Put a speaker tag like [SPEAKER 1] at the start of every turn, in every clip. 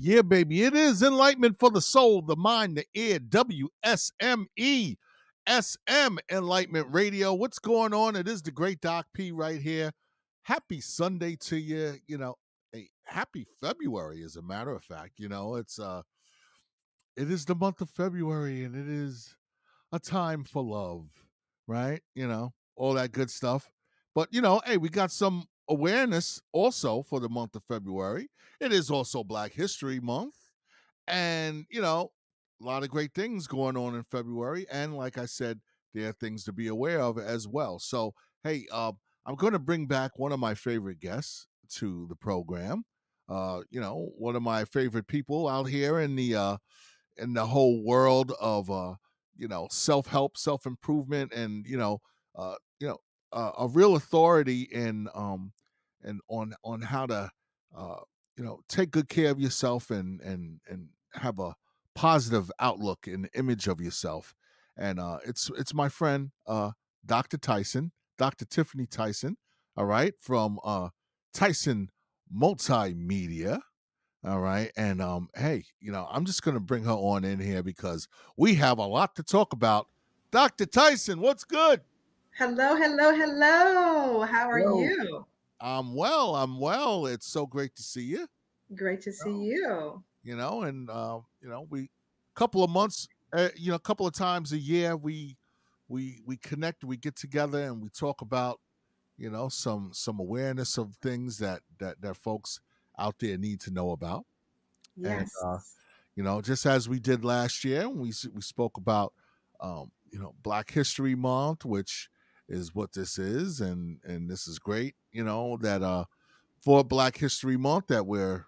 [SPEAKER 1] Yeah, baby. It is enlightenment for the soul, the mind, the ear. WSME, SM Enlightenment Radio. What's going on? It is the great Doc P right here. Happy Sunday to you. Happy February, as a matter of fact. It is the month of February, and it is a time for love, right? All that good stuff. But, hey, we got some awareness also for the month of February. It is also Black History Month. And, a lot of great things going on in February. And like I said, there are things to be aware of as well. So, hey, I'm going to bring back one of my favorite guests to the program. One of my favorite people out here in the whole world of self-help, self-improvement, and uh you know a real authority in and on how to take good care of yourself and have a positive outlook and image of yourself. And it's my friend, Dr. Tyson, Dr. Tiffany Tyson, all right, from Tyson Multimedia. All right. And hey, I'm just gonna bring her on in here because we have a lot to talk about. Dr. Tyson, what's good?
[SPEAKER 2] Hello, hello, hello. How are
[SPEAKER 1] Hello.
[SPEAKER 2] you?
[SPEAKER 1] I'm well. It's so great to see you.
[SPEAKER 2] Great to see
[SPEAKER 1] Oh.
[SPEAKER 2] you.
[SPEAKER 1] And we couple of months, a couple of times a year we connect, we get together and we talk about, some awareness of things that folks out there need to know about. And
[SPEAKER 2] Yes.
[SPEAKER 1] just as we did last year, we spoke about Black History Month, which is what this is, and this is great. That for Black History Month that we're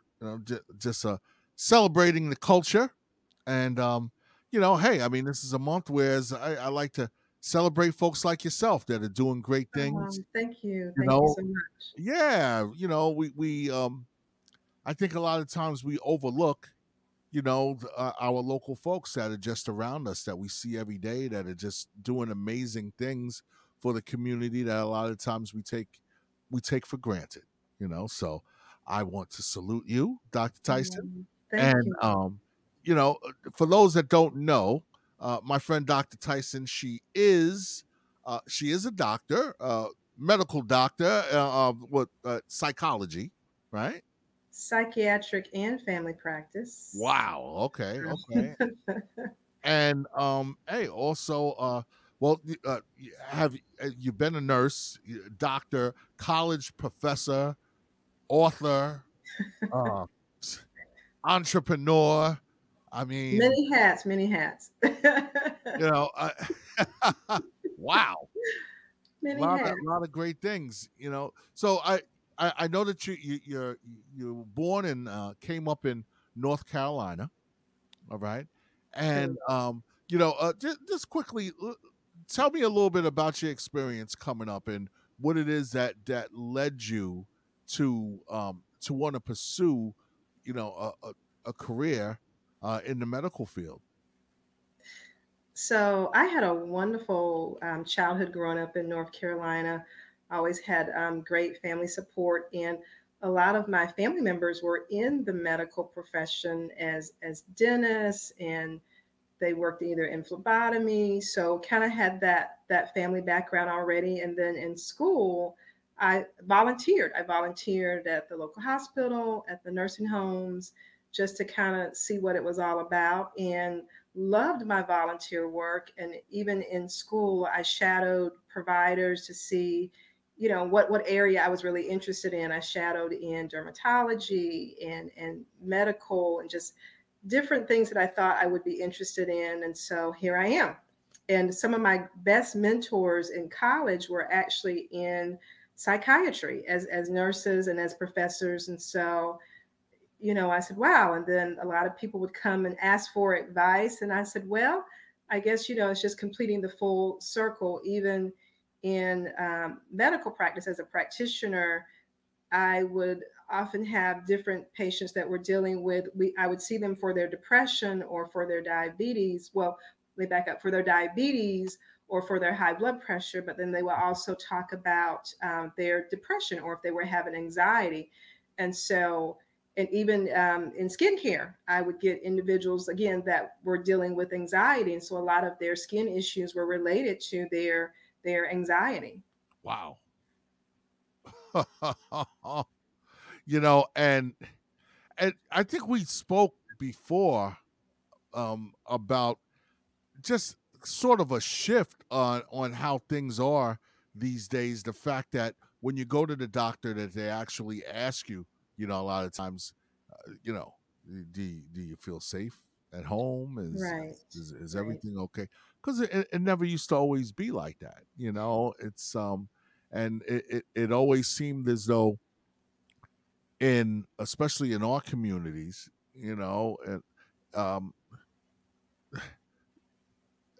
[SPEAKER 1] just celebrating the culture, and hey, I mean, this is a month where I like to celebrate folks like yourself that are doing great things.
[SPEAKER 2] Thank you.
[SPEAKER 1] You
[SPEAKER 2] Thank you
[SPEAKER 1] know,
[SPEAKER 2] so much.
[SPEAKER 1] yeah, we I think a lot of times we overlook our local folks that are just around us that we see every day that are just doing amazing things for the community that a lot of times we take for granted. So I want to salute you, Dr. Tyson.
[SPEAKER 2] Thank
[SPEAKER 1] And
[SPEAKER 2] you.
[SPEAKER 1] for those that don't know, my friend Dr. Tyson, she is a doctor, medical doctor, with psychology, right?
[SPEAKER 2] Psychiatric and family practice.
[SPEAKER 1] Wow. Okay. Okay. And hey, also, well, have you been a nurse, doctor, college professor, author, uh, entrepreneur? I mean,
[SPEAKER 2] Many hats, many hats.
[SPEAKER 1] you know, wow,
[SPEAKER 2] Many hats.
[SPEAKER 1] lot of great things. So I know that you were born and came up in North Carolina. All right. And,
[SPEAKER 2] True.
[SPEAKER 1] just quickly, tell me a little bit about your experience coming up and what it is that led you to want to pursue, a career in the medical field.
[SPEAKER 2] So I had a wonderful childhood growing up in North Carolina. I always had great family support, and a lot of my family members were in the medical profession as dentists, and they worked either in phlebotomy. So kind of had that family background already. And then in school, I volunteered. I volunteered at the local hospital, at the nursing homes, just to kind of see what it was all about, and loved my volunteer work. And even in school, I shadowed providers to see, what area I was really interested in. I shadowed in dermatology and medical and just different things that I thought I would be interested in. And so here I am. And some of my best mentors in college were actually in psychiatry as nurses and as professors. And so, I said, wow. And then a lot of people would come and ask for advice. And I said, well, I guess, it's just completing the full circle. Even in medical practice as a practitioner, I would often have different patients that were dealing with, I would see them for their depression or for their diabetes. Well, let me back up, for their diabetes or for their high blood pressure, but then they will also talk about their depression or if they were having anxiety. And so and even in skincare, I would get individuals again that were dealing with anxiety, and so a lot of their skin issues were related to their anxiety.
[SPEAKER 1] Wow. You know, and I think we spoke before about just sort of a shift on how things are these days. The fact that when you go to the doctor, that they actually ask you, you know, a lot of times, you know, do you feel safe at home?
[SPEAKER 2] Right,
[SPEAKER 1] Is
[SPEAKER 2] right,
[SPEAKER 1] everything okay? Because it never used to always be like that. You know, it's and it always seemed as though in especially in our communities, you know, and um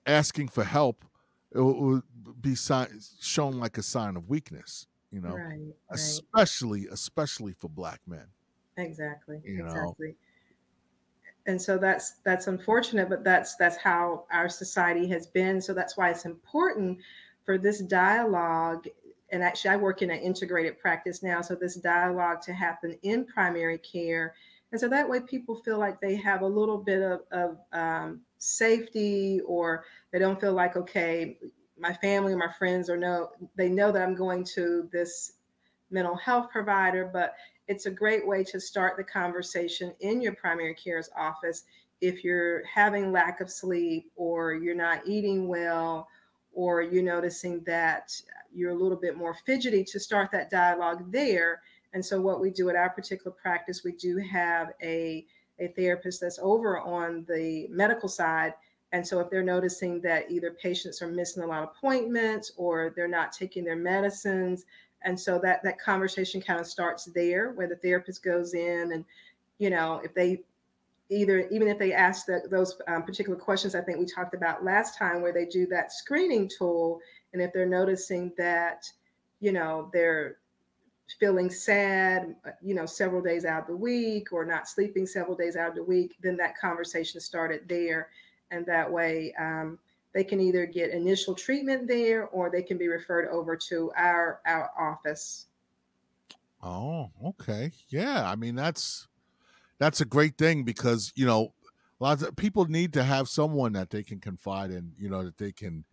[SPEAKER 1] asking for help it would be shown like a sign of weakness, you know,
[SPEAKER 2] right, right.
[SPEAKER 1] especially for black men,
[SPEAKER 2] Exactly,
[SPEAKER 1] you know.
[SPEAKER 2] exactly. And so that's unfortunate, but that's how our society has been. So that's why it's important for this dialogue. And actually, I work in an integrated practice now, so this dialogue to happen in primary care, and so that way people feel like they have a little bit of safety, or they don't feel like, okay, my family, my friends, or no, they know that I'm going to this mental health provider, but it's a great way to start the conversation in your primary care's office if you're having lack of sleep, or you're not eating well, or you're noticing that you're a little bit more fidgety, to start that dialogue there. And so what we do at our particular practice, we do have a therapist that's over on the medical side. And so if they're noticing that either patients are missing a lot of appointments, or they're not taking their medicines, and so that conversation kind of starts there, where the therapist goes in, and if they either, even if they ask those particular questions I think we talked about last time, where they do that screening tool, and if they're noticing that they're feeling sad, several days out of the week, or not sleeping several days out of the week, then that conversation started there. And that way, they can either get initial treatment there, or they can be referred over to our office.
[SPEAKER 1] Oh, okay. Yeah, I mean that's a great thing because, you know, lots of people need to have someone that they can confide in, you know, that they can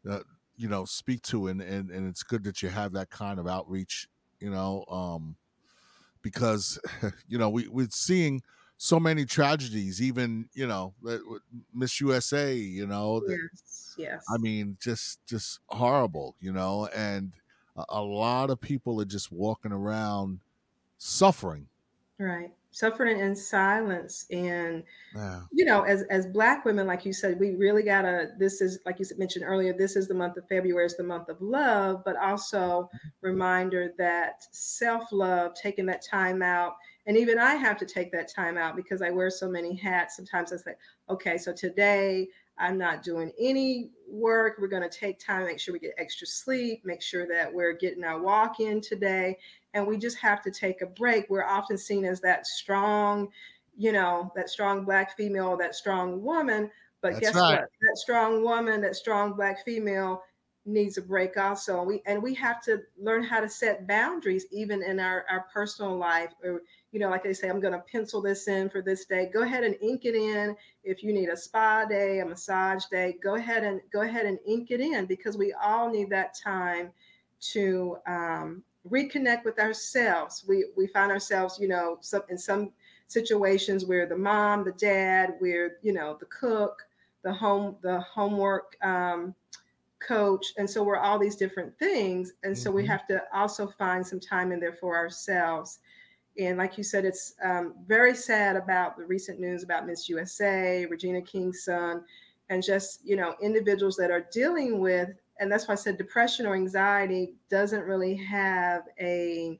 [SPEAKER 1] uh, you know, speak to, and it's good that you have that kind of outreach, you know, because you know we're seeing so many tragedies, even you know with Miss USA, you know that
[SPEAKER 2] Yes,
[SPEAKER 1] I
[SPEAKER 2] yes.
[SPEAKER 1] mean just horrible, you know, and a lot of people are just walking around suffering.
[SPEAKER 2] Right. Suffering in silence. And
[SPEAKER 1] Yeah.
[SPEAKER 2] as black women, like you said, we really gotta, this is, like you mentioned earlier, this is the month of February, is the month of love, but also reminder that self-love, taking that time out. And even I have to take that time out because I wear so many hats. Sometimes I say, okay, so today I'm not doing any work. We're going to take time, make sure we get extra sleep, make sure that we're getting our walk in today. And we just have to take a break. We're often seen as that strong, that strong black female, that strong woman. But
[SPEAKER 1] That's
[SPEAKER 2] guess
[SPEAKER 1] right.
[SPEAKER 2] what? That strong woman, that strong black female needs a break also. We have to learn how to set boundaries even in our personal life. Or, like they say, I'm gonna pencil this in for this day. Go ahead and ink it in. If you need a spa day, a massage day, go ahead and ink it in, because we all need that time to reconnect with ourselves. We find ourselves, in some situations where the mom, the dad, where the cook, the homework coach, and so we're all these different things, and so we
[SPEAKER 1] Hmm.
[SPEAKER 2] have to also find some time in there for ourselves. And like you said, it's very sad about the recent news about Miss USA, Regina King's son, and just individuals that are dealing with. And that's why I said depression or anxiety doesn't really have a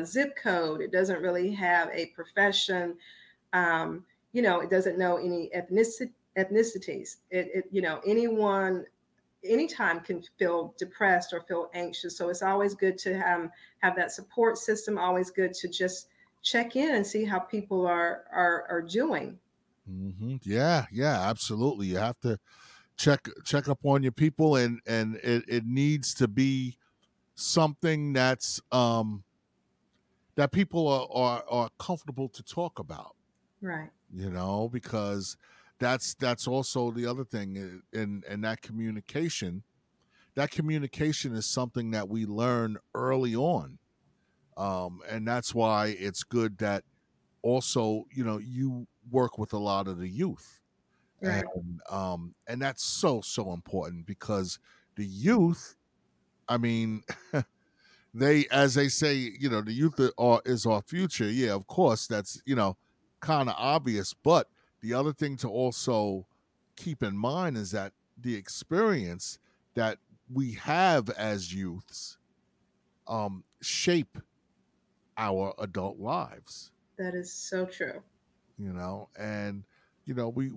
[SPEAKER 2] zip code. It doesn't really have a profession. It doesn't know any ethnicities. Anyone anytime can feel depressed or feel anxious. So it's always good to have that support system. Always good to just check in and see how people are doing.
[SPEAKER 1] Hmm. Yeah, yeah, absolutely. You have to check up on your people, and it needs to be something that's that people are comfortable to talk about,
[SPEAKER 2] Right.
[SPEAKER 1] because that's also the other thing in that communication is something that we learn early on. And that's why it's good that also, you work with a lot of the youth. and
[SPEAKER 2] Right.
[SPEAKER 1] and that's so important, because the youth, I mean, they, as they say, the youth is our future. Yeah, of course, that's, kind of obvious. But the other thing to also keep in mind is that the experience that we have as youths shape our adult lives.
[SPEAKER 2] That is so true.
[SPEAKER 1] And we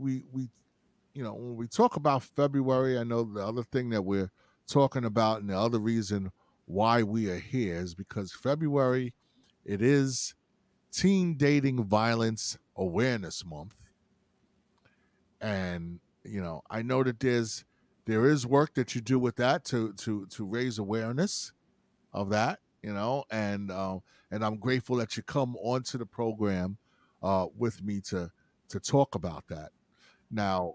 [SPEAKER 1] when we talk about February, I know the other thing that we're talking about, and the other reason why we are here, is because February, it is Teen Dating Violence Awareness Month. And I know that there is work that you do with that to raise awareness of that, and I'm grateful that you come onto the program with me to talk about that. Now,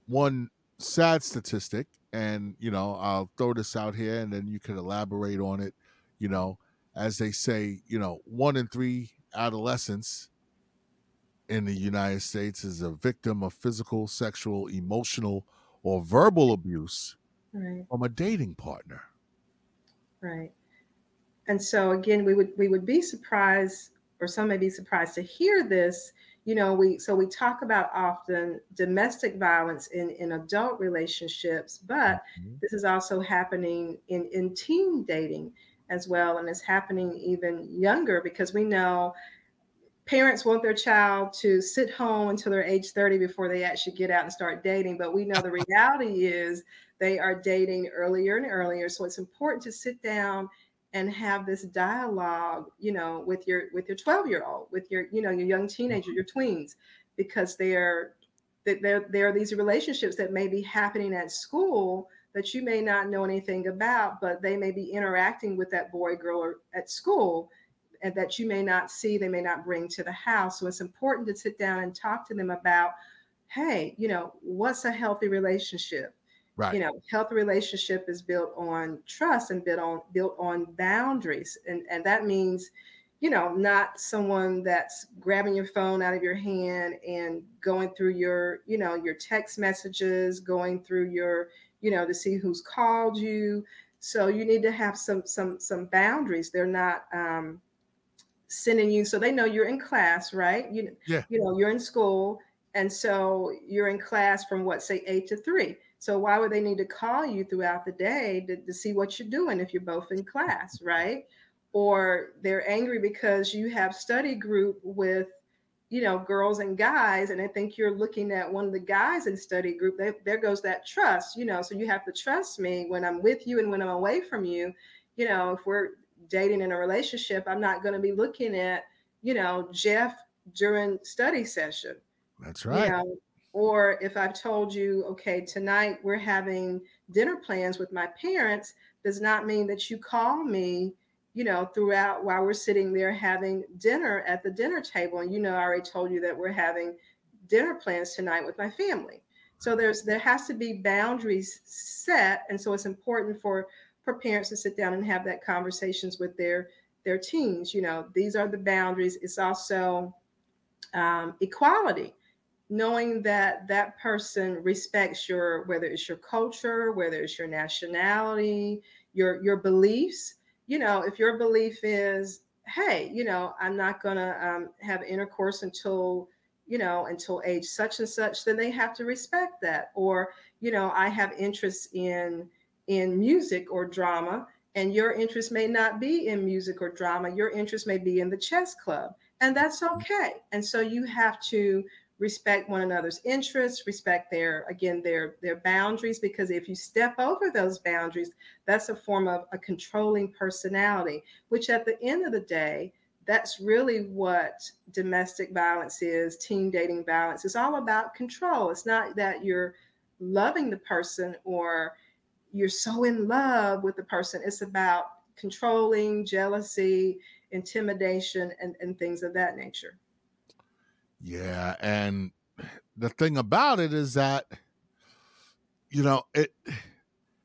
[SPEAKER 1] one sad statistic, and I'll throw this out here, and then you can elaborate on it. You know, as they say, 1 in 3 adolescents in the United States is a victim of physical, sexual, emotional, or verbal abuse
[SPEAKER 2] Right.
[SPEAKER 1] from a dating partner.
[SPEAKER 2] Right. And so again, we would be surprised, or some may be surprised to hear this. We talk about often domestic violence in adult relationships, but
[SPEAKER 1] Mhm.
[SPEAKER 2] this is also happening in teen dating as well, and it's happening even younger, because we know parents want their child to sit home until they're age 30 before they actually get out and start dating. But we know the reality is they are dating earlier and earlier. So it's important to sit down and have this dialogue, with your 12-year-old, with your young teenager, your tweens, because there are these relationships that may be happening at school that you may not know anything about, but they may be interacting with that boy, girl, or at school, and that you may not see, they may not bring to the house. So it's important to sit down and talk to them about, hey, what's a healthy relationship?
[SPEAKER 1] Right.
[SPEAKER 2] Healthy relationship is built on trust and built on boundaries. And that means, not someone that's grabbing your phone out of your hand and going through your text messages, going through to see who's called you. So you need to have some boundaries. They're not sending you, so they know you're in class, right?
[SPEAKER 1] Yeah.
[SPEAKER 2] You're in school, and so you're in class from what, say, 8 to 3. So why would they need to call you throughout the day to see what you're doing if you're both in class, right? Or they're angry because you have study group with girls and guys, and I think you're looking at one of the guys in study group. There goes that trust, so you have to trust me when I'm with you and when I'm away from you. If we're dating in a relationship, I'm not going to be looking at Jeff during study session,
[SPEAKER 1] That's
[SPEAKER 2] you
[SPEAKER 1] right.
[SPEAKER 2] know or if I've told you, okay, tonight we're having dinner plans with my parents, does not mean that you call me throughout while we're sitting there having dinner at the dinner table, and I already told you that we're having dinner plans tonight with my family. So there has to be boundaries set, and so it's important for parents to sit down and have that conversations with their teens. These are the boundaries. It's also equality, knowing that that person respects whether it's your culture, whether it's your nationality, your beliefs. If your belief is, hey, I'm not gonna have intercourse until age such and such, then they have to respect that. Or I have interests in music or drama, and your interest may not be in music or drama. Your interest may be in the chess club, and that's okay. And so you have to respect one another's interests, respect their boundaries, because if you step over those boundaries, that's a form of a controlling personality, which at the end of the day, that's really what domestic violence is. Teen dating violence is all about control. It's not that you're loving the person or you're so in love with the person. It's about controlling, jealousy, intimidation, and things of that nature.
[SPEAKER 1] Yeah, and the thing about it is that, you know,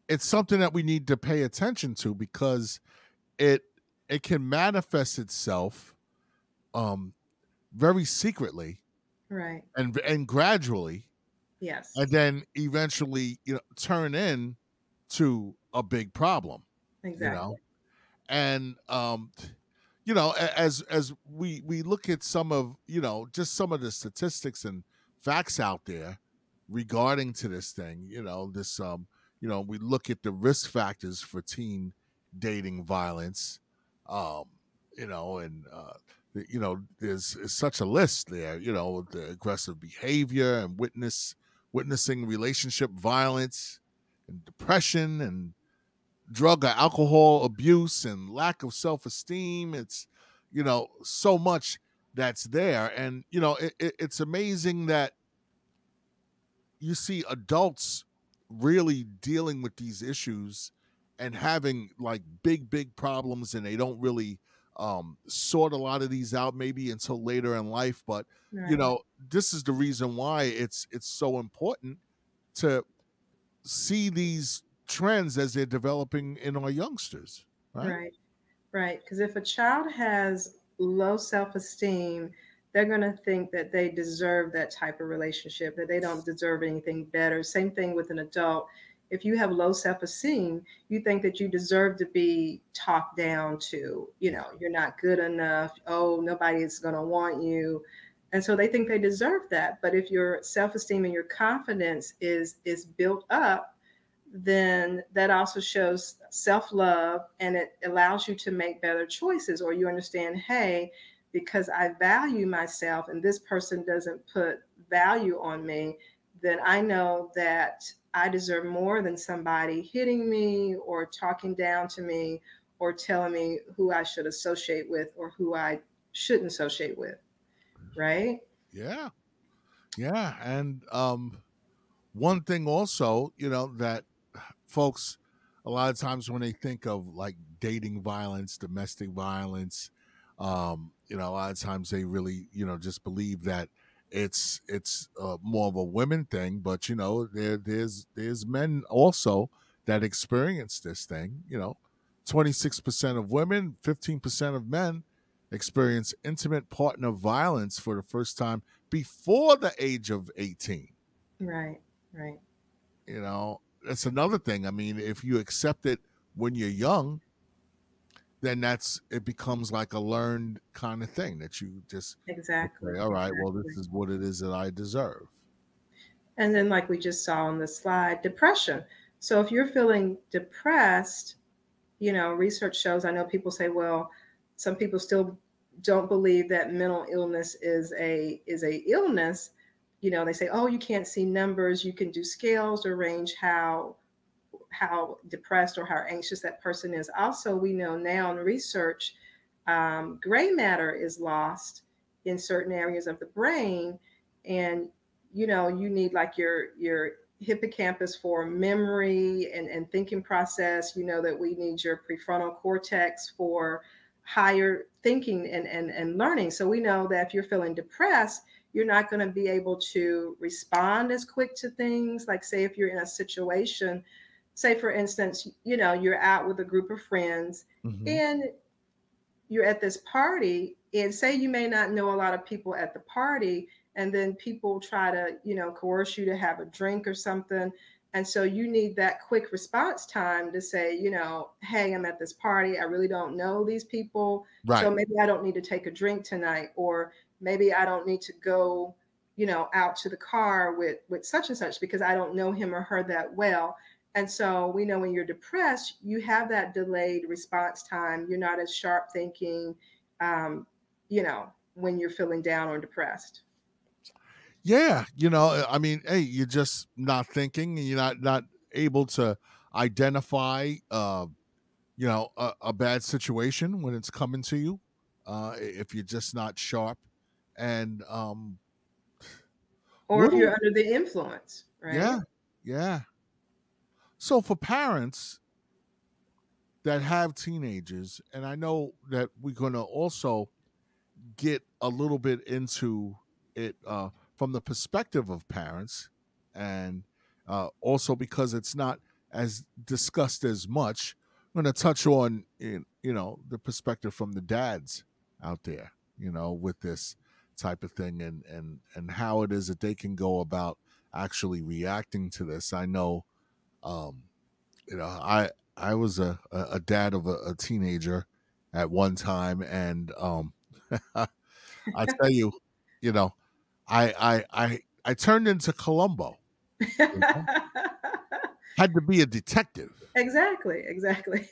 [SPEAKER 1] it's something that we need to pay attention to, because it it can manifest itself um very secretly
[SPEAKER 2] Right.
[SPEAKER 1] and gradually,
[SPEAKER 2] Yes.
[SPEAKER 1] and then eventually, turn in to a big problem, you know.
[SPEAKER 2] Exactly.
[SPEAKER 1] And as we look at some of, just some of the statistics and facts out there regarding to this thing, this we look at the risk factors for teen dating violence, um and there's such a list there, the aggressive behavior and witnessing relationship violence and depression and drug or alcohol abuse and lack of self-esteem. It's, so much that's there. And it's amazing that you see adults really dealing with these issues and having like big problems, and they don't really sort a lot of these out maybe until later in life. But
[SPEAKER 2] Right.
[SPEAKER 1] this is the reason why it's so important to see these trends as they're developing in our youngsters, right?
[SPEAKER 2] Right. Right. Because if a child has low self esteem, they're going to think that they deserve that type of relationship, that they don't deserve anything better. Same thing with an adult. If you have low self esteem, you think that you deserve to be talked down to.
[SPEAKER 1] Yeah.
[SPEAKER 2] You're not good enough. Oh, nobody's going to want you. And so they think they deserve that. But if your self esteem and your confidence is built up, then that also shows self love, and it allows you to make better choices, or you understand, hey, because I value myself and this person doesn't put value on me, then I know that I deserve more than somebody hitting me or talking down to me or telling me who I should associate with or who I shouldn't associate with, right?
[SPEAKER 1] Yeah. Yeah. And one thing also, that folks, a lot of times when they think of like dating violence, domestic violence, a lot of times they really, just believe that it's more of a women thing. But there's men also that experience this thing. 26% of women, 15% of men experience intimate partner violence for the first time before the age of 18.
[SPEAKER 2] Right, right,
[SPEAKER 1] That's another thing. I mean, if you accept it when you're young, then it becomes like a learned kind of thing that you just,
[SPEAKER 2] exactly,
[SPEAKER 1] okay, all right, well, this
[SPEAKER 2] exactly.
[SPEAKER 1] is what it is that I deserve.
[SPEAKER 2] And then, like we just saw on the slide, depression. So if you're feeling depressed, research shows, I know people say, well, some people still don't believe that mental illness is a illness. They say, oh, you can't see numbers, you can do scales to range how depressed or how anxious that person is. Also, we know now in research, gray matter is lost in certain areas of the brain, and you need like your hippocampus for memory and thinking process. You know that we need your prefrontal cortex for higher thinking and learning. So we know that if you're feeling depressed, you're not going to be able to respond as quick to things. Like, say, if you're in a situation, say for instance, you're out with a group of friends
[SPEAKER 1] Hmm.
[SPEAKER 2] and you're at this party, and say you may not know a lot of people at the party, and then people try to coerce you to have a drink or something, and so you need that quick response time to say, hey, I'm at this party, I really don't know these people, so
[SPEAKER 1] Right.
[SPEAKER 2] maybe I don't need to take a drink tonight, or maybe I don't need to go out to the car with such and such because I don't know him or her that well. And so we know when you're depressed, you have that delayed response time. You're not as sharp thinking, when you're feeling down or depressed.
[SPEAKER 1] Yeah. I mean, hey, you're just not thinking, and you're not able to identify, a bad situation when it's coming to you, if you're just not sharp. And
[SPEAKER 2] Or
[SPEAKER 1] what
[SPEAKER 2] if
[SPEAKER 1] do
[SPEAKER 2] you're under the influence,
[SPEAKER 1] yeah,
[SPEAKER 2] right?
[SPEAKER 1] yeah. So for parents, that have teenagers, and I know that we're going to also get a little bit into it from the perspective of parents, and also because it's not as discussed as much. I'm going to touch on the perspective from the dads out there, with this type of thing, and how it is that they can go about actually reacting to this. I know, um, I was a dad of a teenager at one time, and I tell you, you know, I turned into Columbo. You know? Had to be a detective.
[SPEAKER 2] Exactly, exactly.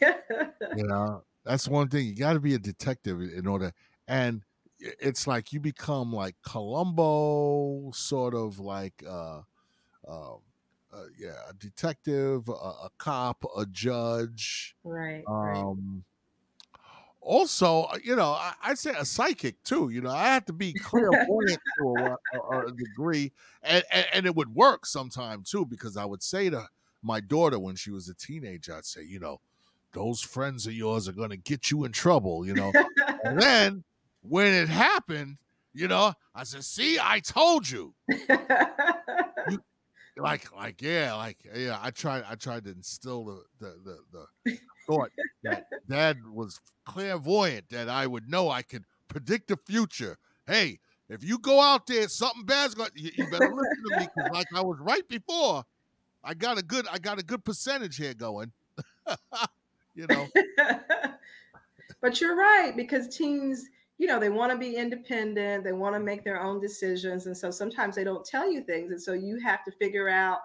[SPEAKER 1] That's one thing. You got to be a detective in order, and it's like you become like Columbo, sort of like um, yeah, a detective, a cop, a judge.
[SPEAKER 2] Right, right.
[SPEAKER 1] Um, Also, I'd say a psychic too. I had to be clairvoyant to a degree, and it would work sometime too, because I would say to my daughter when she was a teenager, I'd say, those friends of yours are going to get you in trouble, and then when it happened, I said, see, I told you. You yeah, I tried to instill the thought that dad was clairvoyant, that I would know, I could predict the future. Hey, if you go out there, something bad's going, you better listen to me, because like I was right before, I got a good percentage here going. you know.
[SPEAKER 2] But you're right, because teens, they want to be independent, they want to make their own decisions. And so sometimes they don't tell you things. And so you have to figure out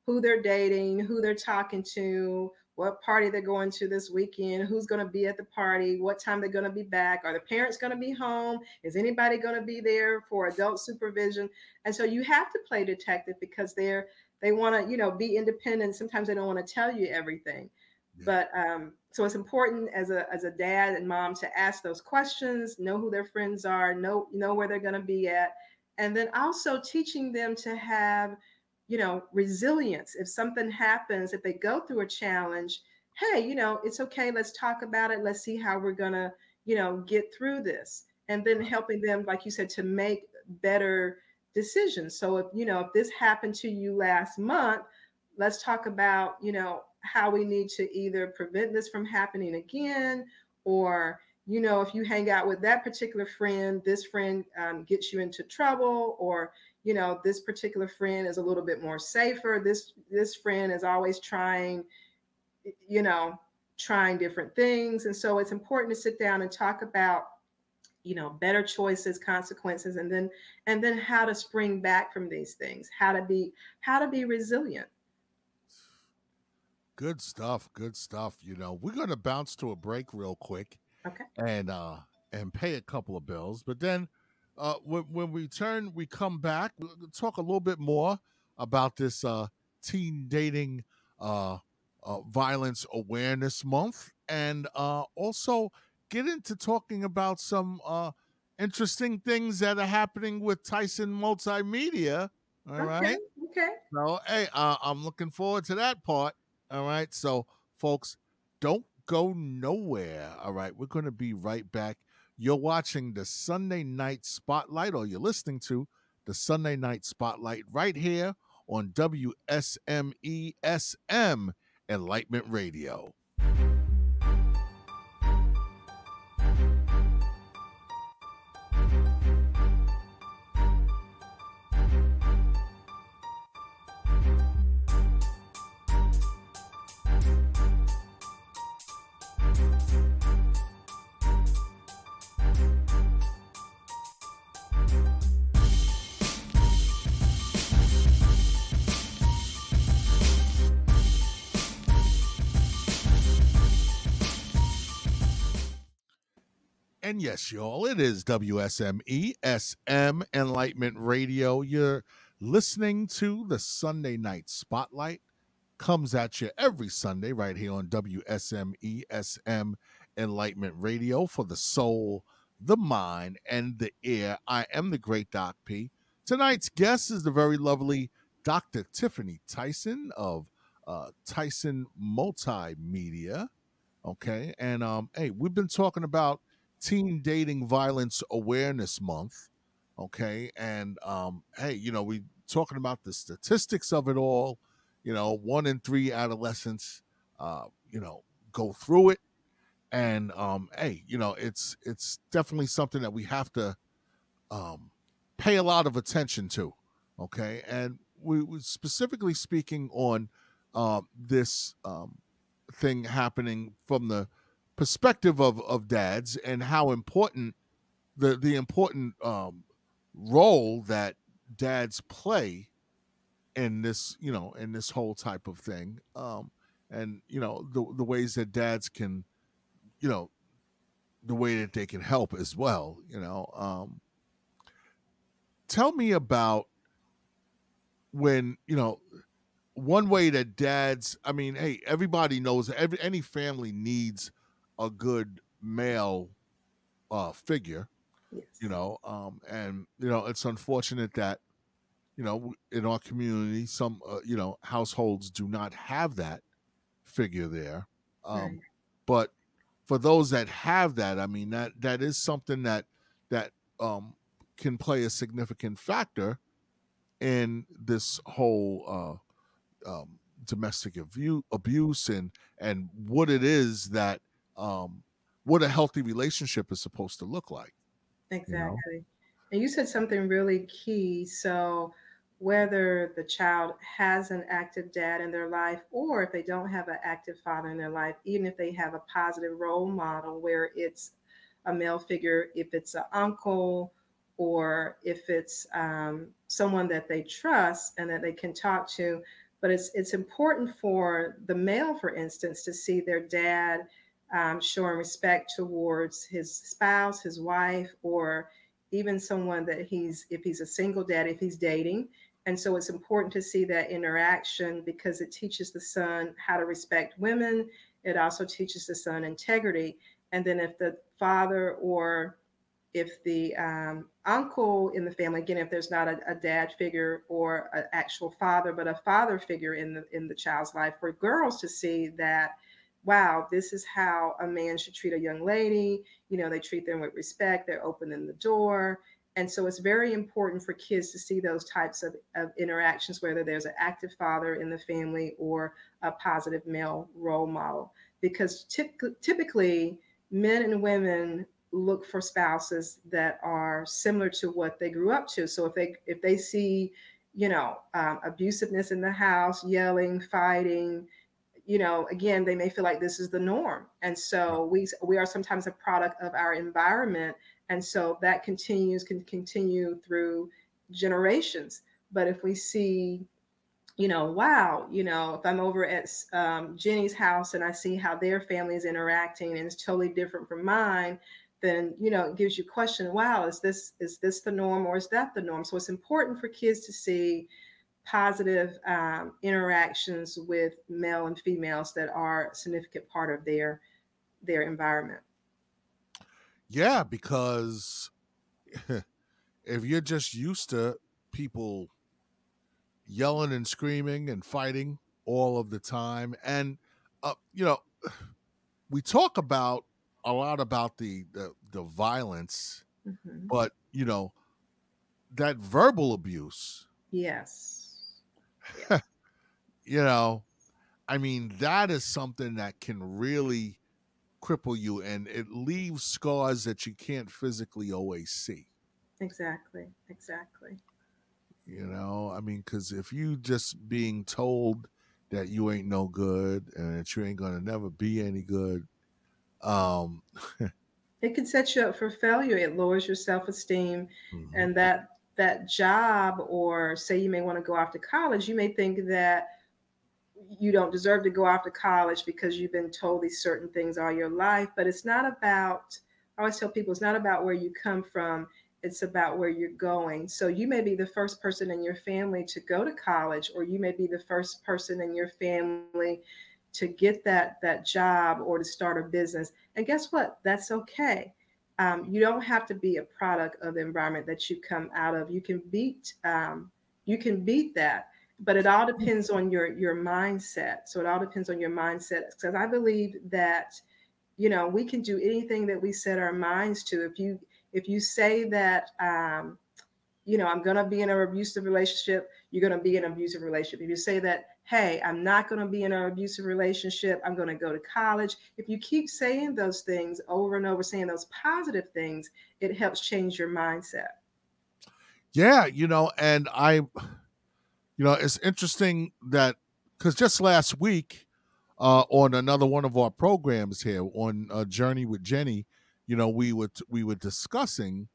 [SPEAKER 2] who they're dating, who they're talking to, what party they're going to this weekend, who's going to be at the party, what time they're going to be back, are the parents going to be home, is anybody going to be there for adult supervision. And so you have to play detective, because they want to, be independent. Sometimes they don't want to tell you everything.
[SPEAKER 1] Yeah.
[SPEAKER 2] But so it's important as a dad and mom to ask those questions, know who their friends are, know where they're going to be at, and then also teaching them to have, resilience. If something happens, if they go through a challenge, hey, it's okay. Let's talk about it. Let's see how we're gonna, get through this, and then
[SPEAKER 1] Right.
[SPEAKER 2] helping them, like you said, to make better decisions. So if this happened to you last month, let's talk about, how we need to either prevent this from happening again, or, if you hang out with that particular friend, this friend gets you into trouble, or, this particular friend is a little bit more safer. This friend is always you know, trying different things. And so it's important to sit down and talk about, better choices, consequences, and then how to spring back from these things, how to be resilient.
[SPEAKER 1] Good stuff. Good stuff. We're gonna bounce to a break real quick,
[SPEAKER 2] Okay.
[SPEAKER 1] and pay a couple of bills. But then, when we come back, we'll talk a little bit more about this teen dating uh, violence awareness month, and also get into talking about some interesting things that are happening with Tyson Multimedia. All
[SPEAKER 2] Okay.
[SPEAKER 1] right.
[SPEAKER 2] Okay.
[SPEAKER 1] So, hey, I'm looking forward to that part. All right. So, folks, don't go nowhere. All right. We're going to be right back. You're watching the Sunday Night Spotlight, or you're listening to the Sunday Night Spotlight right here on WSMESM Enlightenment Radio. And yes, y'all, it is WSMESM Enlightenment Radio. You're listening to the Sunday Night Spotlight. Comes at you every Sunday right here on WSMESM Enlightenment Radio, for the soul, the mind, and the ear. I am the great Doc P. Tonight's guest is the very lovely Dr. Tiffany Tyson of Tyson Multimedia. Okay. And hey, we've been talking about Teen Dating Violence Awareness Month. Okay. And hey, we talking about the statistics of it all. 1 in 3 adolescents go through it. And hey, it's definitely something that we have to um pay a lot of attention to. Okay. And we specifically speaking on this thing happening from the perspective of dads, and how important the important role that dads play in this, in this whole type of thing. And the ways that dads can, you know the way that they can help as well. Tell me about when, one way that dads, I mean, hey, everybody knows, any family needs a good male figure.
[SPEAKER 2] Yes.
[SPEAKER 1] And it's unfortunate that, in our community, some households do not have that figure there.
[SPEAKER 2] Right.
[SPEAKER 1] But for those that have that, I mean, that is something that um can play a significant factor in this whole domestic abuse, and what it is that, um what a healthy relationship is supposed to look like. you know
[SPEAKER 2] Exactly. And you said something really key. So, whether the child has an active dad in their life, or if they don't have an active father in their life, even if they have a positive role model where it's a male figure, if it's an uncle, or if it's someone that they trust and that they can talk to. But it's important for the male, for instance, to see their dad showing respect towards his spouse, his wife, or even someone that if he's a single dad, if he's dating. And so it's important to see that interaction because it teaches the son how to respect women. It also teaches the son integrity. And then if the father, or if the uncle in the family, again, if there's not a dad figure or an actual father, but a father figure in the child's life, for girls to see that, wow, this is how a man should treat a young lady. They treat them with respect. They're opening the door. And so it's very important for kids to see those types of interactions, whether there's an active father in the family or a positive male role model. Because typically, men and women look for spouses that are similar to what they grew up to. So if they see, abusiveness in the house, yelling, fighting, again, they may feel like this is the norm. And so we are sometimes a product of our environment. And so that can continue through generations. But if we see, wow, if I'm over at Jenny's house and I see how their family is interacting and it's totally different from mine, then it gives you a question. Wow, is this the norm, or is that the norm? So it's important for kids to see positive interactions with male and females that are a significant part of their environment.
[SPEAKER 1] yeah, because if you're just used to people yelling and screaming and fighting all of the time, and uh, you know we talk about a lot about the violence,
[SPEAKER 2] Hmm.
[SPEAKER 1] but that verbal abuse,
[SPEAKER 2] Yes. Yeah.
[SPEAKER 1] you know I mean, that is something that can really cripple you, and it leaves scars that you can't physically always see.
[SPEAKER 2] Exactly. Exactly.
[SPEAKER 1] I mean, because if you just being told that you ain't no good and that you ain't gonna never be any good, um
[SPEAKER 2] It can set you up for failure. It lowers your self-esteem,
[SPEAKER 1] mhm,
[SPEAKER 2] and that job, or say you may want to go off to college, you may think that you don't deserve to go off to college because you've been told these certain things all your life. But it's not about, I always tell people, it's not about where you come from, it's about where you're going. So you may be the first person in your family to go to college, or you may be the first person in your family to get that job or to start a business. And guess what? That's okay. You don't have to be a product of the environment that you come out of. You can beat that, but it all depends on your mindset. So it all depends on your mindset, because I believe that We can do anything that we set our minds to. If you say that, I'm going to be in an abusive relationship, you're going to be in an abusive relationship. If you say that, hey, I'm not going to be in an abusive relationship, I'm going to go to college. If you keep saying those things over and over, saying those positive things, it helps change your mindset.
[SPEAKER 1] Yeah, and it's interesting that because just last week, on another one of our programs here on Journey with Jenny, we were discussing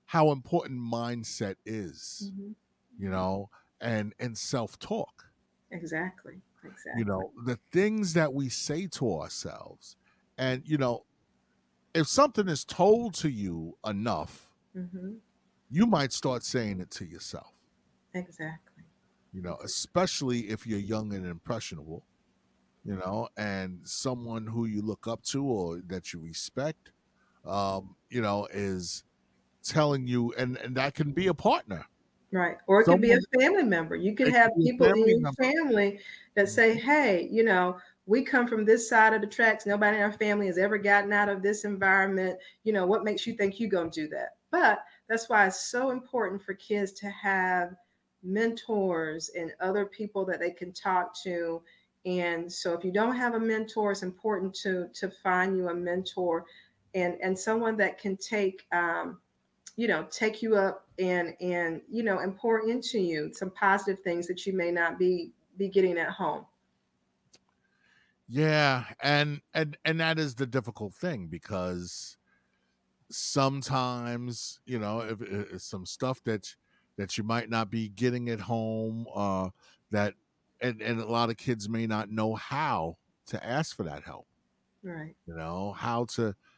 [SPEAKER 1] how important mindset is,
[SPEAKER 2] Hmm.
[SPEAKER 1] you know, and self talk.
[SPEAKER 2] Exactly. Exactly.
[SPEAKER 1] The things that we say to ourselves, and if something is told to you enough,
[SPEAKER 2] Hmm.
[SPEAKER 1] you might start saying it to yourself.
[SPEAKER 2] Exactly. Exactly.
[SPEAKER 1] Especially if you're young and impressionable, and someone who you look up to or that you respect, is telling you, and that can be a partner,
[SPEAKER 2] Right. Or it could be
[SPEAKER 1] someone.
[SPEAKER 2] a family member. You could
[SPEAKER 1] It
[SPEAKER 2] have
[SPEAKER 1] could be a
[SPEAKER 2] people in
[SPEAKER 1] family
[SPEAKER 2] your
[SPEAKER 1] member.
[SPEAKER 2] family that say,
[SPEAKER 1] Mhm.
[SPEAKER 2] hey, we come from this side of the tracks. Nobody in our family has ever gotten out of this environment. What makes you think you're going to do that? But that's why it's so important for kids to have mentors and other people that they can talk to. And so if you don't have a mentor, it's important to find you a mentor and someone that can take you up and pour into you some positive things that you may not be getting at home.
[SPEAKER 1] Yeah, and that is the difficult thing because sometimes if it's some stuff that you might not be getting at home, that and a lot of kids may not know how to ask for that help,
[SPEAKER 2] Right.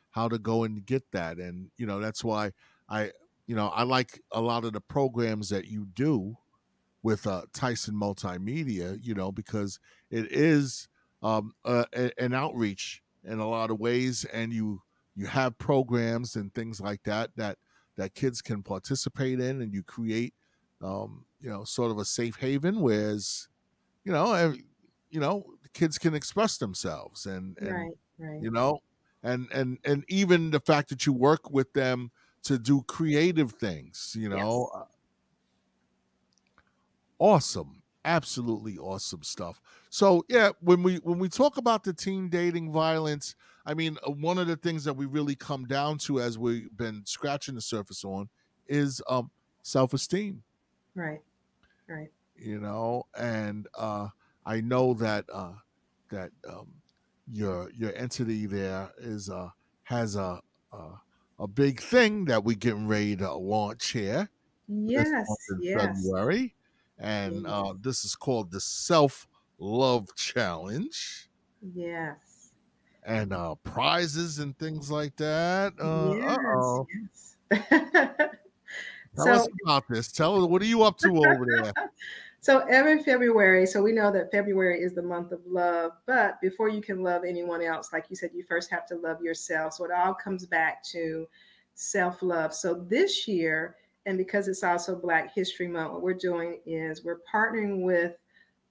[SPEAKER 1] how to go and get that. And that's why I I like a lot of the programs that you do with Tyson Multimedia, because it is an outreach in a lot of ways, and you have programs and things like that kids can participate in, and you create sort of a safe haven, whereas you know ev- the kids can express themselves, and
[SPEAKER 2] Right. Right.
[SPEAKER 1] you know and even the fact that you work with them to do creative things,
[SPEAKER 2] Yes.
[SPEAKER 1] awesome, absolutely awesome stuff. So yeah, when we talk about the teen dating violence, I mean, one of the things that we really come down to, as we've been scratching the surface on, is self-esteem.
[SPEAKER 2] Right. Right.
[SPEAKER 1] And I know that your entity there is has a a big thing that we getting ready to launch here this
[SPEAKER 2] Yes.
[SPEAKER 1] month in
[SPEAKER 2] Yes.
[SPEAKER 1] February, and
[SPEAKER 2] Yes.
[SPEAKER 1] this is called the Self Love Challenge,
[SPEAKER 2] Yes.
[SPEAKER 1] and prizes and things like that.
[SPEAKER 2] Yes.
[SPEAKER 1] Oh,
[SPEAKER 2] Yes.
[SPEAKER 1] tell us
[SPEAKER 2] So
[SPEAKER 1] about this. Tell us, what are you up to over there?
[SPEAKER 2] So every February, so we know that February is the month of love, but before you can love anyone else, like you said, you first have to love yourself. So it all comes back to self love. So this year, and because it's also Black History Month, what we're doing is we're partnering with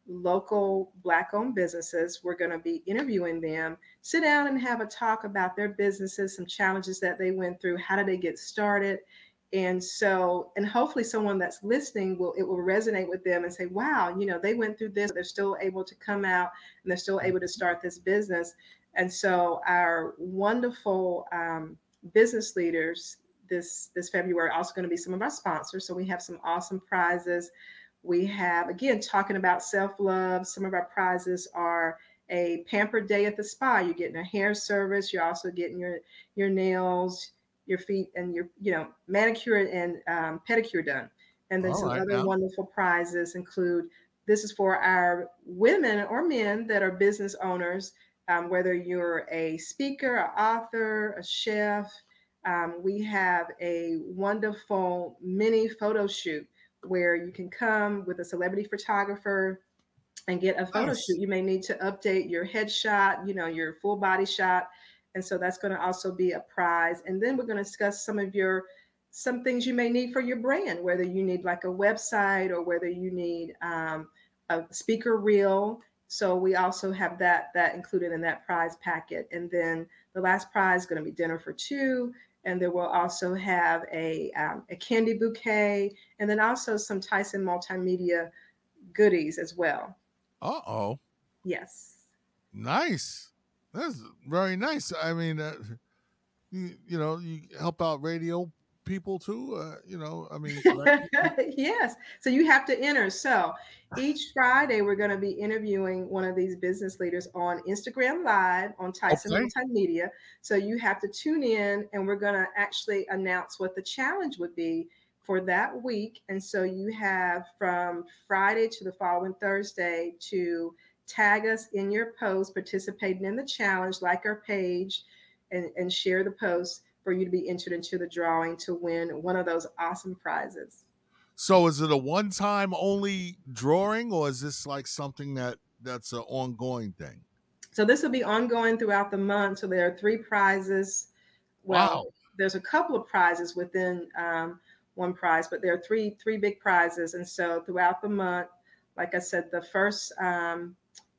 [SPEAKER 2] local Black owned businesses. We're going to be interviewing them, sit down and have a talk about their businesses, some challenges that they went through, how did they get started. And hopefully someone that's listening will resonate with them and say, wow, they went through this, they're still able to come out and they're still able to start this business. And so our wonderful business leaders this February are also going to be some of our sponsors. So we have some awesome prizes. We have, again, talking about self love. Some of our prizes are a pampered day at the spa. You're getting a hair service. You're also getting your nails, your feet, and your manicure and pedicure done. And then
[SPEAKER 1] All
[SPEAKER 2] some
[SPEAKER 1] right
[SPEAKER 2] other
[SPEAKER 1] now.
[SPEAKER 2] wonderful prizes include, this is for our women or men that are business owners, whether you're a speaker, an author, a chef. We have a wonderful mini photo shoot where you can come with a celebrity photographer and get a photo shoot.
[SPEAKER 1] Nice.
[SPEAKER 2] You may need to update your headshot, your full body shot. And so that's going to also be a prize. And then we're going to discuss some things you may need for your brand, whether you need like a website or whether you need a speaker reel. So we also have that included in that prize packet. And then the last prize is going to be dinner for two. And then we'll also have a candy bouquet, and then also some Tyson multimedia goodies as well.
[SPEAKER 1] Uh-oh.
[SPEAKER 2] Yes.
[SPEAKER 1] Nice. That's very nice. I mean, you know, you help out radio people too. You know, I mean, correct me.
[SPEAKER 2] Yes. So you have to enter. So each Friday, we're going to be interviewing one of these business leaders on Instagram Live on Tyson
[SPEAKER 1] Okay.
[SPEAKER 2] Multimedia. So you have to tune in, and we're going to actually announce what the challenge would be for that week. And so you have from Friday to the following Thursday to tag us in your post participating in the challenge, like our page, and share the post for you to be entered into the drawing to win one of those awesome prizes.
[SPEAKER 1] So is it a one-time only drawing, or is this like something that's an ongoing thing?
[SPEAKER 2] So this will be ongoing throughout the month. So there are three prizes. Well,
[SPEAKER 1] Wow.
[SPEAKER 2] there's a couple of prizes within one prize, but there are three big prizes. And so throughout the month, like I said, the first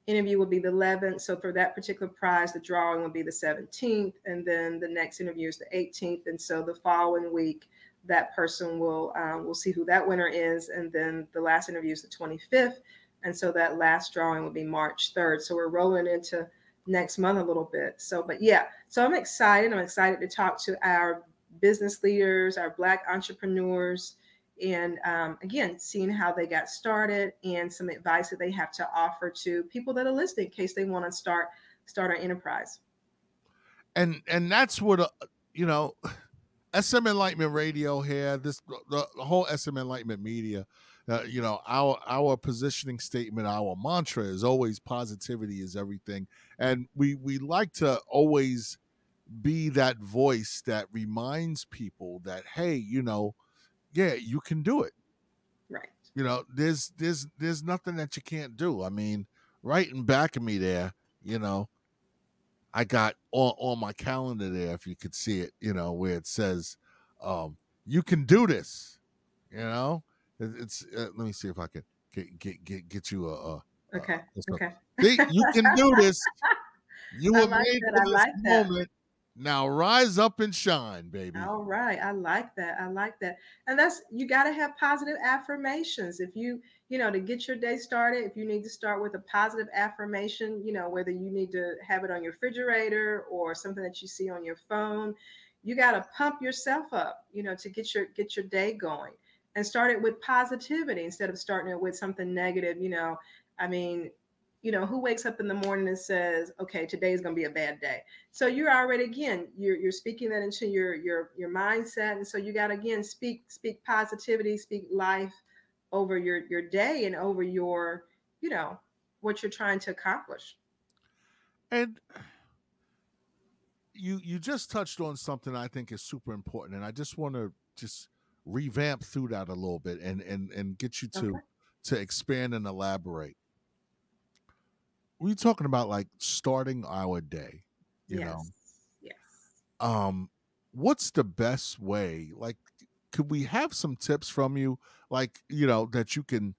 [SPEAKER 2] interview will be the 11th. So for that particular prize, the drawing will be the 17th, and then the next interview is the 18th. And so the following week, that person will see who that winner is, and then the last interview is the 25th, and so that last drawing will be March 3rd. So we're rolling into next month a little bit. So, but yeah, so I'm excited. I'm excited to talk to our business leaders, our Black entrepreneurs, and again, seeing how they got started and some advice that they have to offer to people that are listening in case they want to start an enterprise.
[SPEAKER 1] And that's what you know, SM Enlightenment Radio here, the whole SM Enlightenment media, you know, our positioning statement, our mantra is always positivity is everything, and we like to always be that voice that reminds people that, hey, you know, yeah, you can do it.
[SPEAKER 2] Right.
[SPEAKER 1] You know, there's nothing that you can't do. I mean, right in back of me there, you know, I got on my calendar there, if you could see it, you know, where it says, "You can do this." You know, it's let me see if I can get you
[SPEAKER 2] Okay.
[SPEAKER 1] this one.
[SPEAKER 2] Okay.
[SPEAKER 1] See, you can do this. You
[SPEAKER 2] I
[SPEAKER 1] were
[SPEAKER 2] like
[SPEAKER 1] made
[SPEAKER 2] that.
[SPEAKER 1] for
[SPEAKER 2] I
[SPEAKER 1] this
[SPEAKER 2] like that.
[SPEAKER 1] moment. Now rise up and shine, baby.
[SPEAKER 2] All right. I like that. I like that. And that's, you got to have positive affirmations. If to get your day started, if you need to start with a positive affirmation, whether you need to have it on your refrigerator or something that you see on your phone, you got to pump yourself up, to get your day going, and start it with positivity instead of starting it with something negative. I mean, who wakes up in the morning and says, okay, today's going to be a bad day? So you're already, again, you're speaking that into your mindset. And so you got to, again, speak positivity, speak life over your day and over you know what you're trying to accomplish.
[SPEAKER 1] And you just touched on something I think is super important, and I just want to just revamp through that a little bit and get you
[SPEAKER 2] Okay.
[SPEAKER 1] to expand and elaborate. We're talking about like starting our day, you know.
[SPEAKER 2] Yes. Yes.
[SPEAKER 1] Um what's the best way? Like, could we have some tips from you, like, you know, that you can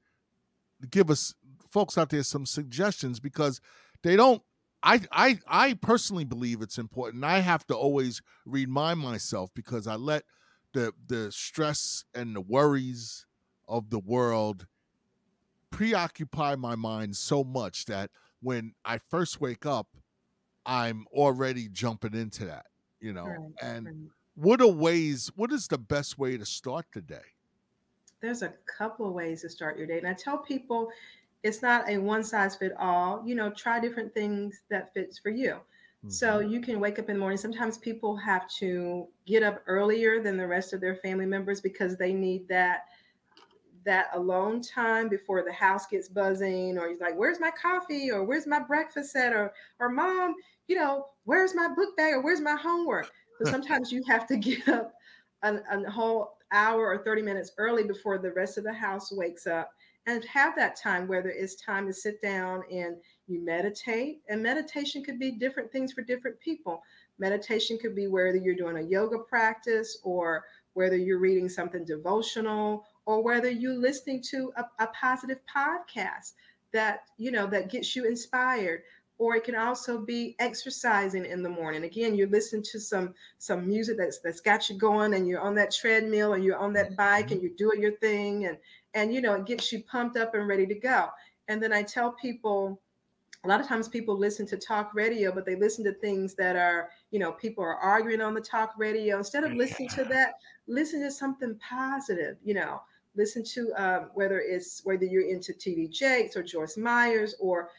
[SPEAKER 1] give us folks out there some suggestions, because they don't I personally believe it's important. I have to always remind myself, because I let the stress and the worries of the world preoccupy my mind so much that when I first wake up, I'm already jumping into that, you know.
[SPEAKER 2] Right.
[SPEAKER 1] And
[SPEAKER 2] Right.
[SPEAKER 1] what is the best way to start the day?
[SPEAKER 2] There's a couple of ways to start your day. And I tell people it's not a one size fit all. Try different things that fits for you. So
[SPEAKER 1] Mhm.
[SPEAKER 2] you can wake up in the morning. Sometimes people have to get up earlier than the rest of their family members because they need that alone time before the house gets buzzing, or he's like, where's my coffee, or where's my breakfast set, or mom, where's my book bag, or where's my homework? So sometimes you have to get up a whole hour or 30 minutes early before the rest of the house wakes up, and have that time, whether it's time to sit down and you meditate. And meditation could be different things for different people. Meditation could be whether you're doing a yoga practice, or whether you're reading something devotional, or whether you're listening to a positive podcast that that gets you inspired. Or it can also be exercising in the morning. Again, you listen to some music that's got you going, and you're on that treadmill, or you're on that bike,
[SPEAKER 1] Mhm.
[SPEAKER 2] and you're doing your thing, and it gets you pumped up and ready to go. And then I tell people, a lot of times people listen to talk radio, but they listen to things that are, people are arguing on the talk radio. Instead of listening to that, listen to something positive. Listen to whether you're into TD Jakes or Joyce Myers, or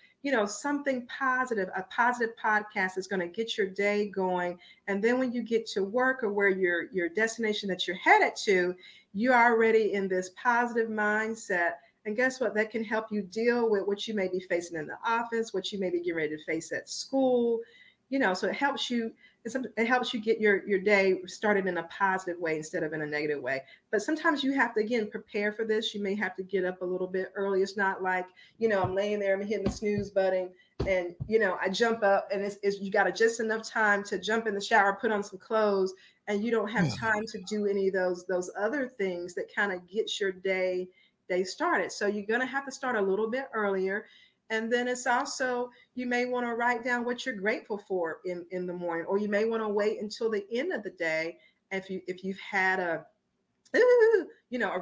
[SPEAKER 2] something positive. A positive podcast is going to get your day going, and then when you get to work, or where your destination that you're headed to, you're already in this positive mindset. And guess what? That can help you deal with what you may be facing in the office, what you may be getting ready to face at school. So it helps you. It helps you get your day started in a positive way instead of in a negative way. But sometimes you have to, again, prepare for this. You may have to get up a little bit early. It's not like, I'm laying there, I'm hitting the snooze button, and I jump up, and it's you got just enough time to jump in the shower, put on some clothes, and you don't have time to do any of those other things that kind of gets your day started. So you're going to have to start a little bit earlier. And then it's also, you may want to write down what you're grateful for in the morning, or you may want to wait until the end of the day if you've had a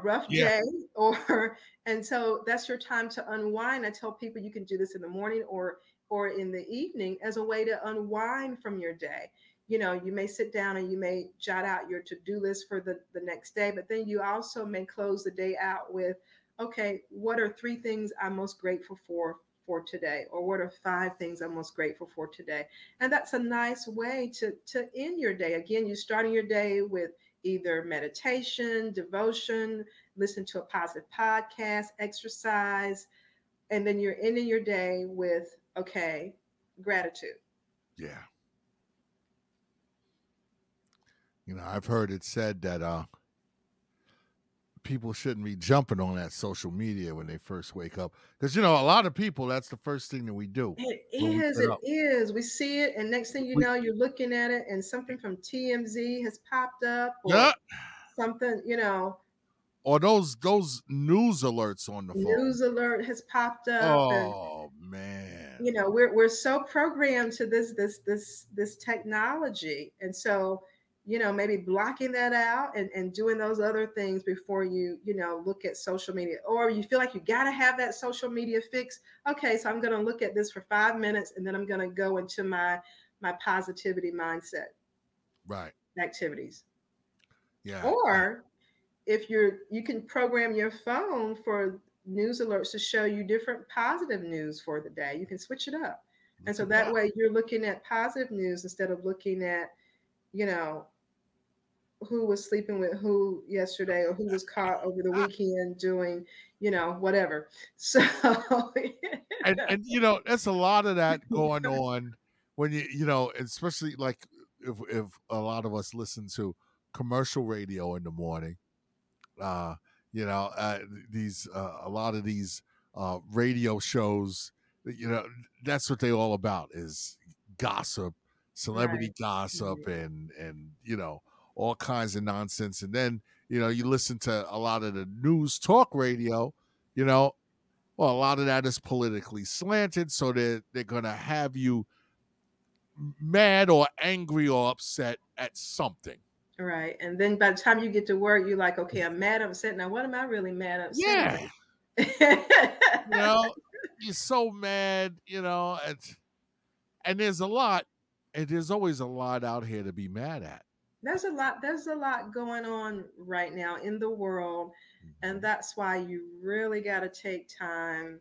[SPEAKER 2] rough
[SPEAKER 1] Yeah.
[SPEAKER 2] day, or and so that's your time to unwind. I tell people you can do this in the morning or in the evening as a way to unwind from your day. You may sit down and you may jot out your to-do list for the next day, but then you also may close the day out with, okay, what are 3 things I'm most grateful for today, or what are 5 things I'm most grateful for today. And that's a nice way to end your day. Again, you're starting your day with either meditation, devotion, listen to a positive podcast, exercise, and then you're ending your day with, okay, gratitude.
[SPEAKER 1] Yeah. I've heard it said that people shouldn't be jumping on that social media when they first wake up, because a lot of people, that's the first thing that we do
[SPEAKER 2] It
[SPEAKER 1] when we
[SPEAKER 2] is,
[SPEAKER 1] get
[SPEAKER 2] it
[SPEAKER 1] up.
[SPEAKER 2] is. We see it, and next thing you
[SPEAKER 1] We
[SPEAKER 2] know, you're looking at it, and something from TMZ has popped up,
[SPEAKER 1] Yeah.
[SPEAKER 2] or something,
[SPEAKER 1] Or those news alerts on the phone.
[SPEAKER 2] news alert has popped up, and
[SPEAKER 1] Oh man.
[SPEAKER 2] we're so programmed to this technology, and so maybe blocking that out, and doing those other things before you look at social media, or you feel like you got to have that social media fix. Okay, so I'm going to look at this for 5 minutes, and then I'm going to go into my positivity mindset
[SPEAKER 1] Right.
[SPEAKER 2] activities.
[SPEAKER 1] Yeah. Yeah.
[SPEAKER 2] Or if you can program your phone for news alerts to show you different positive news for the day. You can switch it up. And
[SPEAKER 1] Look
[SPEAKER 2] so
[SPEAKER 1] at
[SPEAKER 2] that
[SPEAKER 1] that.
[SPEAKER 2] way you're looking at positive news instead of looking at, you know, who was sleeping with who yesterday, or who was caught over the weekend doing, whatever. So
[SPEAKER 1] And that's a lot of that going on when especially like if a lot of us listen to commercial radio in the morning. uh you know uh these A lot of these radio shows, you know that's what they all about, is gossip,
[SPEAKER 2] right.
[SPEAKER 1] celebrity gossip,
[SPEAKER 2] Right.
[SPEAKER 1] and all kinds of nonsense. And then you listen to a lot of the news talk radio. you know well, a lot of that is politically slanted, so they're gonna have you mad or angry or upset at something.
[SPEAKER 2] Right. And then by the time you get to work, you're like, okay, I'm mad, upset. Now, what am I really mad, upset
[SPEAKER 1] Yeah,
[SPEAKER 2] about?
[SPEAKER 1] you know, you're so mad, and there's a lot, and there's always a lot out here to be mad at.
[SPEAKER 2] There's a lot going on right now in the world, and
[SPEAKER 1] Mhm.
[SPEAKER 2] that's why you really got to take time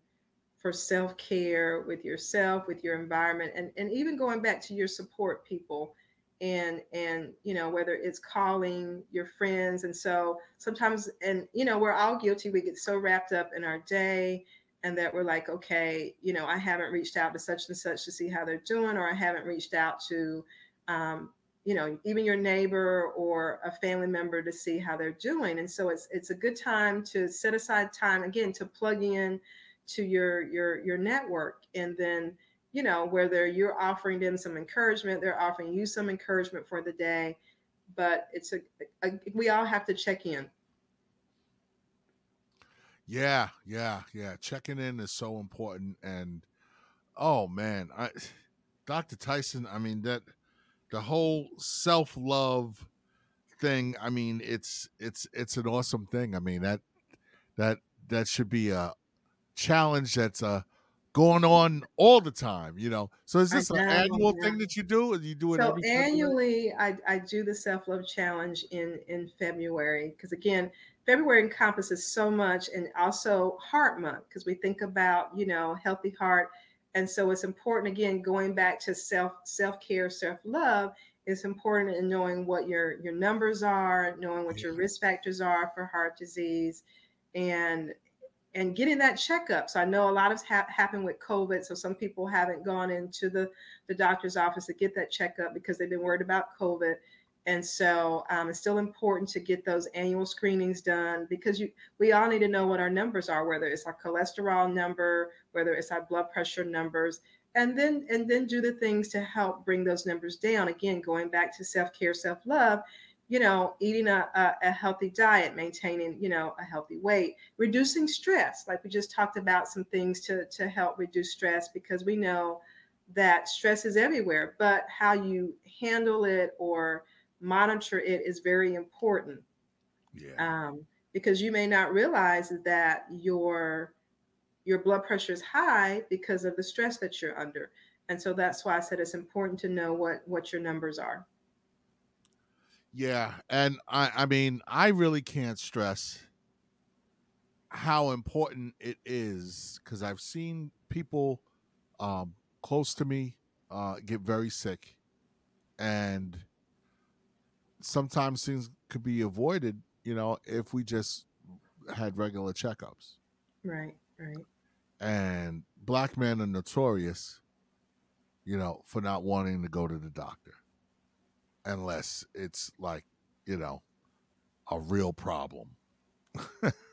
[SPEAKER 2] for self-care with yourself, with your environment, and even going back to your support people, and whether it's calling your friends. And so sometimes, and we're all guilty, we get so wrapped up in our day, and that we're like, okay, I haven't reached out to such and such to see how they're doing, or I haven't reached out to even your neighbor or a family member to see how they're doing. And so it's a good time to set aside time, again, to plug in to your network. And then whether you're offering them some encouragement, they're offering you some encouragement for the day. But we all have to check in.
[SPEAKER 1] Yeah, yeah, yeah. Checking in is so important, and Oh man, I Dr. Tyson, I mean that the whole self-love thing, I mean it's an awesome thing. I mean that that should be a challenge that's going on all the time, you know. So is
[SPEAKER 2] I
[SPEAKER 1] this an
[SPEAKER 2] know,
[SPEAKER 1] annual
[SPEAKER 2] yeah.
[SPEAKER 1] thing that you do? Or you do it
[SPEAKER 2] So
[SPEAKER 1] every February?
[SPEAKER 2] annually, I do the self love challenge in February because again, February encompasses so much, and also Heart Month because we think about healthy heart, and so it's important again going back to self care, self love. It's important in knowing what your numbers are, knowing what your
[SPEAKER 1] Yeah.
[SPEAKER 2] risk factors are for heart disease, and getting that checkup. So I know a lot has happened with COVID. So some people haven't gone into the doctor's office to get that checkup because they've been worried about COVID. And so it's still important to get those annual screenings done because we all need to know what our numbers are, whether it's our cholesterol number, whether it's our blood pressure numbers, and then do the things to help bring those numbers down. Again, going back to self care, self love, eating a healthy diet, maintaining, a healthy weight, reducing stress. Like we just talked about some things to help reduce stress because we know that stress is everywhere, but how you handle it or monitor it is very important.
[SPEAKER 1] Yeah.
[SPEAKER 2] Because you may not realize that your blood pressure is high because of the stress that you're under. And so that's why I said it's important to know what your numbers are.
[SPEAKER 1] Yeah, and I mean, I really can't stress how important it is because I've seen people close to me get very sick, and sometimes things could be avoided, you know, if we just had regular checkups.
[SPEAKER 2] Right, right.
[SPEAKER 1] And black men are notorious, you know, for not wanting to go to the doctor unless it's like, you know, a real problem.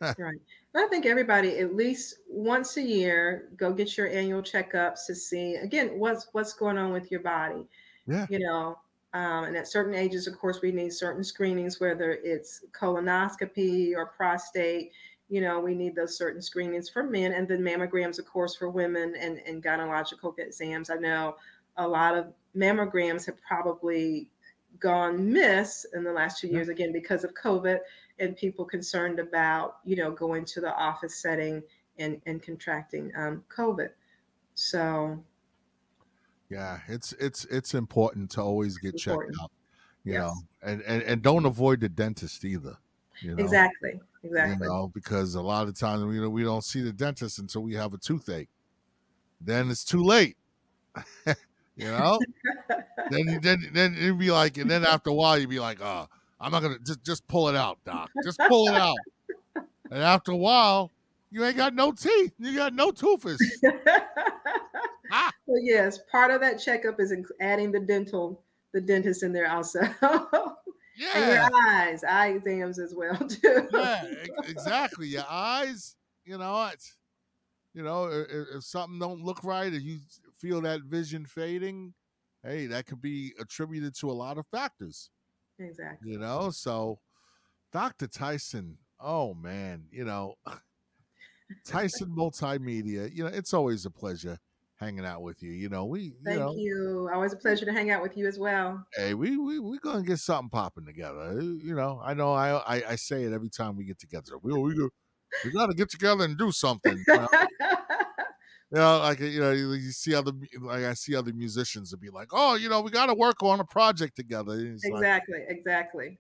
[SPEAKER 2] Right. I think everybody at least once a year go get your annual checkups to see again what's going on with your body.
[SPEAKER 1] Yeah.
[SPEAKER 2] You know, and at certain ages, of course, we need certain screenings, whether it's colonoscopy or prostate. We need those certain screenings for men, and then mammograms, of course, for women, and gynecological exams. I know a lot of mammograms have probably gone miss in the last two
[SPEAKER 1] Yeah.
[SPEAKER 2] years again because of COVID and people concerned about going to the office setting and contracting COVID. So
[SPEAKER 1] Yeah, it's important to always
[SPEAKER 2] it's
[SPEAKER 1] get checked
[SPEAKER 2] important.
[SPEAKER 1] out, you know,
[SPEAKER 2] Yes,
[SPEAKER 1] and don't avoid the dentist either, you know,
[SPEAKER 2] exactly, exactly.
[SPEAKER 1] because a lot of times we don't see the dentist until we have a toothache. Then it's too late, you know. Then it'd be like, and then after a while you'd be like, I'm not gonna just pull it out, doc. Just pull it out. And after a while, you ain't got no teeth. You got no toothus. Ah,
[SPEAKER 2] Well, yes, part of that checkup is adding the dentist in there also, and your
[SPEAKER 1] yeah,
[SPEAKER 2] eye exams as well too.
[SPEAKER 1] yeah, exactly. Your eyes, you know, it's if something don't look right, or you feel that vision fading, hey, that could be attributed to a lot of factors.
[SPEAKER 2] Exactly.
[SPEAKER 1] So Dr. Tyson, oh man, Tyson Multimedia, it's always a pleasure hanging out with you.
[SPEAKER 2] Thank you. Always a pleasure to hang out with you as well.
[SPEAKER 1] Hey, we gonna get something popping together. I know I say it every time we get together. We got to get together and do something. Like you see like I see other musicians and be like, oh, we got to work on a project together. And it's like,
[SPEAKER 2] Exactly, exactly.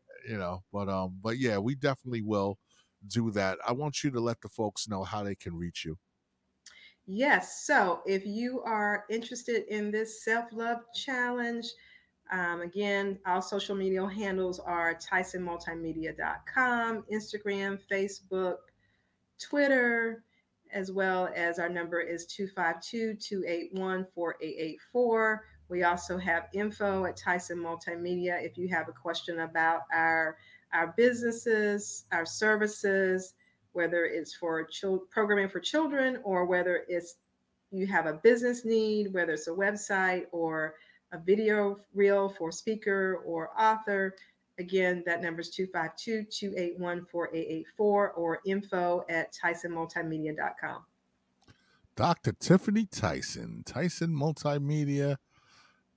[SPEAKER 1] but yeah, we definitely will do that. I want you to let the folks know how they can reach you.
[SPEAKER 2] Yes. So if you are interested in this self love challenge, again, our social media handles are TysonMultimedia.com, Instagram, Facebook, Twitter, as well as our number is 252-281-4884. We also have info at Tyson Multimedia if you have a question about our businesses, our services, whether it's for programming for children or whether it's you have a business need, whether it's a website or a video reel for speaker or author. Again, that number is 252-281-4884 or info at tysonmultimedia.com.
[SPEAKER 1] Dr. Tiffany Tyson, Tyson Multimedia.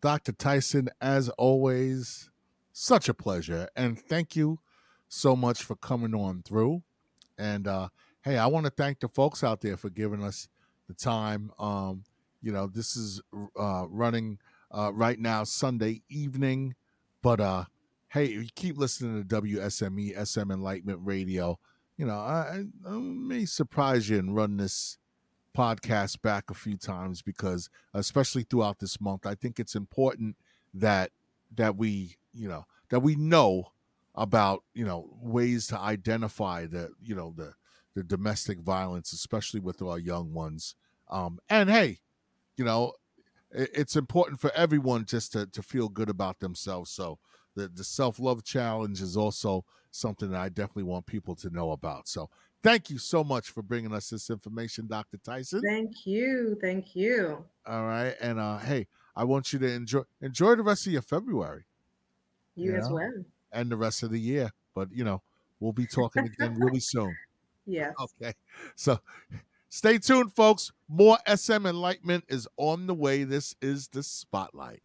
[SPEAKER 1] Dr. Tyson, as always, such a pleasure. And thank you so much for coming on through. And hey, I want to thank the folks out there for giving us the time. This is running right now, Sunday evening. But hey, if you keep listening to WSME, SM Enlightenment Radio, I may surprise you and run this podcast back a few times because especially throughout this month I think it's important that we know about ways to identify the domestic violence, especially with our young ones. And hey, you know it's important for everyone just to feel good about themselves. So the self-love challenge is also something that I definitely want people to know about. So thank you so much for bringing us this information, Dr. Tyson.
[SPEAKER 2] Thank you. Thank you.
[SPEAKER 1] All right. And hey, I want you to enjoy the rest of your February, you
[SPEAKER 2] You as
[SPEAKER 1] know,
[SPEAKER 2] well.
[SPEAKER 1] and the rest of the year. But we'll be talking again really soon.
[SPEAKER 2] Yes.
[SPEAKER 1] Okay. So stay tuned, folks. More SM enlightenment is on the way. This is the Spotlight.